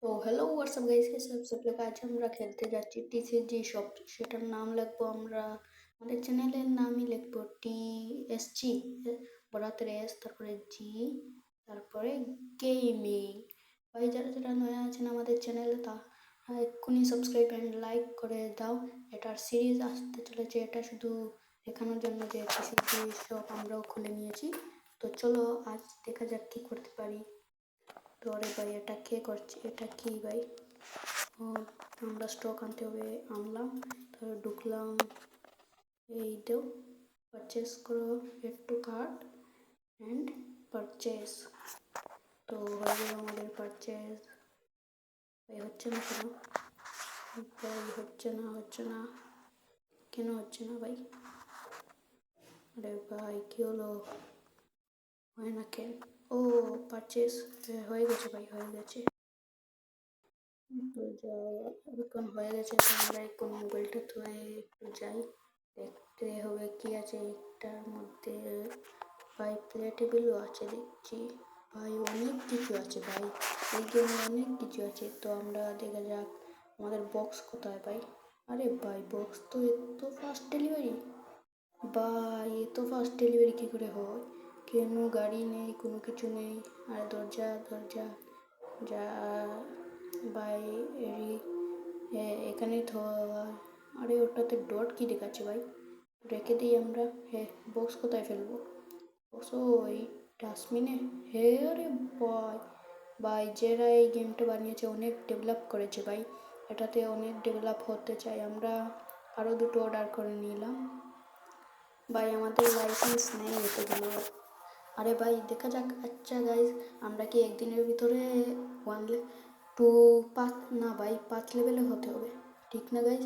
তো hello WhatsApp guys, সব লোক আজ আমরা খেলতে যাচ্ছি টিসিজি শপ। সেটার নাম লিখবো আমরা, আমাদের চ্যানেলের নামই লিখবো টিএসজি, বড়াতের এস, তারপরে জি, তারপরে গেমিং। ভাই যারা যারা নয়া আছেন আমাদের চ্যানেলে তা এক্ষুনি সাবস্ক্রাইব অ্যান্ড লাইক করে দাও। এটার সিরিজ আসতে চলেছে, এটা শুধু দেখানোর জন্য যে টিসিজি শপ আমরাও খুলে নিয়েছি। তো চলো আজ দেখা যাক কি করতে পারি। তো আরে ভাই এটা কে করছে, এটা কি ভাই? ও, আমরা স্টক আনতে হবে, আনলাম, তারপরে ঢুকলাম, এই দেও পারচেস করো, add to cart and purchase. তো হয়ে গেল আমাদের পারচেস। ভাই হচ্ছে না কেন? ভাই হচ্ছে না কেন হচ্ছে না ভাই? আরে ভাই কি হলো? হয় না কেন? ও পারচেস হয়ে গেছে ভাই, হয়ে গেছে। তো এখন হয়ে গেছে, তো আমরা এখন মোবাইলটা ধুয়ে একটু যাই, দেখতে হবে কি আছে একটার মধ্যে। ভাই প্লে টেবিলও আছে দেখছি, ভাই অনেক কিছু আছে ভাই, এই গেমে অনেক কিছু আছে। তো আমরা দেখা যাক আমাদের বক্স কোথায় ভাই। আরে ভাই বক্স তো এত ফাস্ট ডেলিভারি, ভাই এত ফাস্ট ডেলিভারি কী করে হয়? কেন গাড়ি নেই, কোনো কিছু নেই, আর দরজা দরজা যা ভাই এখানেই তো। আরে ওটাতে ডট কি দেখাচ্ছে ভাই? রেখে দিই আমরা। হ্যাঁ, বক্স কোথায় ফেলবো? বক্স ওই ডাস্টবিনে। হে আরে ভাই, ভাই যারা এই গেমটা বানিয়েছে অনেক ডেভেলপ করেছে ভাই, এটাতে অনেক ডেভেলপ হতে চাই আমরা। আরও দুটো অর্ডার করে নিলাম ভাই, আমাদের লাইসেন্স নেই এতগুলো। আরে ভাই দেখা যাক। আচ্ছা গাইজ, আমরা কি একদিনের ভিতরে 5 না ভাই 5 লেভেলে হতে হবে, ঠিক না গাইজ?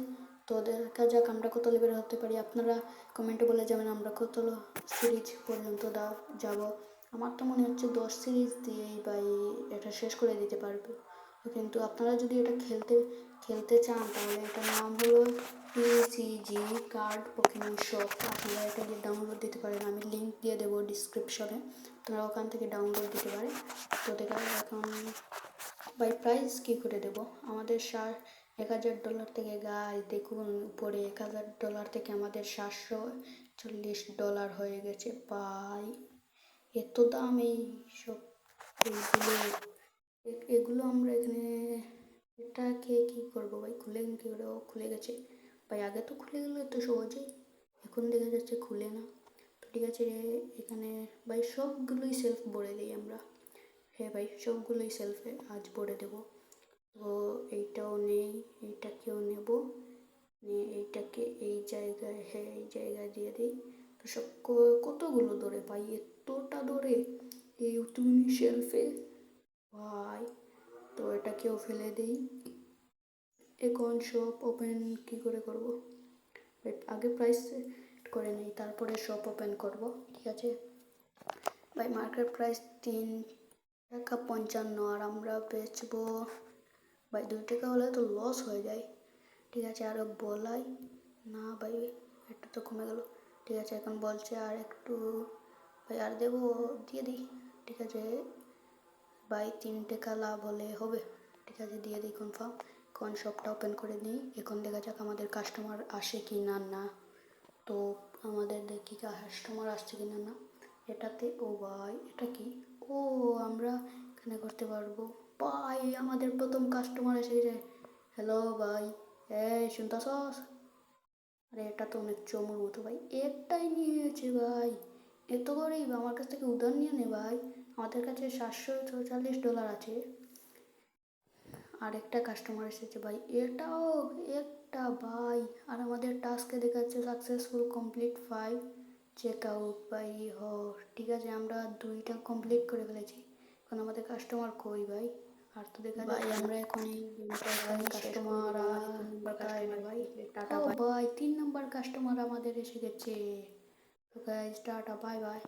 তো দেখা যাক আমরা কত লেভেলে হতে পারি। আপনারা কমেন্টে বলে যাবেন আমরা কত সিরিজ পর্যন্ত যাব। আমার তো মনে হচ্ছে 10 সিরিজ দিয়েই ভাই এটা শেষ করে দিতে পারবো। কিন্তু আপনারা যদি এটা খেলতে চান তাহলে এটার নাম হলো টিসিজি কার্ড পোকেমন শপ। আপনারা এটা দিয়ে ডাউনলোড দিতে পারেন, আমি লিঙ্ক দিয়ে দেবো ডিসক্রিপশনে, আপনারা ওখান থেকে ডাউনলোড দিতে পারেন। তো দেখা এখন বাই প্রাইস কী করে দেবো? আমাদের $1,000 থেকে গাই দেখুন উপরে $1,000 থেকে আমাদের $740 হয়ে গেছে ভাই। এত দাম এই সব এগুলো আমরা এখানে এটাকে কি করবো ভাই? খুলে কি করে? ও খুলে গেছে ভাই, আগে তো খুলে গেলো এত সহজেই, এখন দেখা যাচ্ছে খুলে না। তো ঠিক আছে, এখানে ভাই সবগুলোই সেলফ ভরে দিই আমরা। হ্যাঁ ভাই সবগুলোই সেলফে আজ ভরে দেবো। তো এইটাও নেই, এইটাকেও নেব, নিয়ে এইটাকে এই জায়গায়, হ্যাঁ এই জায়গায় দিয়ে দিই। তো সব কতগুলো ধরে ভাই, এতটা ধরে এই তুমি শেলফে ভাই। তো এটাকেও ফেলে দিই। এখন শপ ওপেন কি করে করব? আগে প্রাইস করে নিই, তারপরে শপ ওপেন করব, ঠিক আছে ভাই? মার্কেট প্রাইস $3.55, আর আমরা বেচবো ভাই 2 টাকা হলে তো লস হয়ে যায়। ঠিক আছে আরও বলাই না ভাই, একটু তো কমে গেল। ঠিক আছে এখন বলছে আর একটু ভাই, আর দেবো, দিয়ে দিই। ঠিক আছে ভাই 3 টাকা লাভ হলে হবে, ঠিক আছে দিয়ে দিই কনফার্ম। এখন শপটা ওপেন করে নিই, এখন দেখা যাক আমাদের কাস্টমার আসে কি না না। তো আমাদের দেখি কাস্টমার আসছে কি না না এটাতে। ও ভাই এটা কি? ও আমরা এখানে করতে পারবো ভাই, আমাদের প্রথম কাস্টমার এসে গেছে। হ্যালো ভাই, এই শুনতাছস? আরে এটা তো অনেক চমুর মতো ভাই, একটাই নিয়েছে ভাই, এত গরিব, আমার কাছ থেকে উধার নিয়ে নে ভাই। আমাদের কাছে $744 আছে। আর একটা কাস্টমার এসেছে ভাই, এটাও একটা ভাই। আর আমাদের টাস্কে দেখাচ্ছে সাকসেসফুল কমপ্লিট 5 চেক আউট ভাই। ঠিক আছে আমরা 2টা কমপ্লিট করে ফেলেছি। এখন আমাদের কাস্টমার কই ভাই? আর তো দেখা যায় আমরা এখন এই কাস্টমার ভাই। টাটা ভাই, 3 নম্বর কাস্টমার আমাদের এসে গেছে। তো গাইস টাটা, বাই বাই।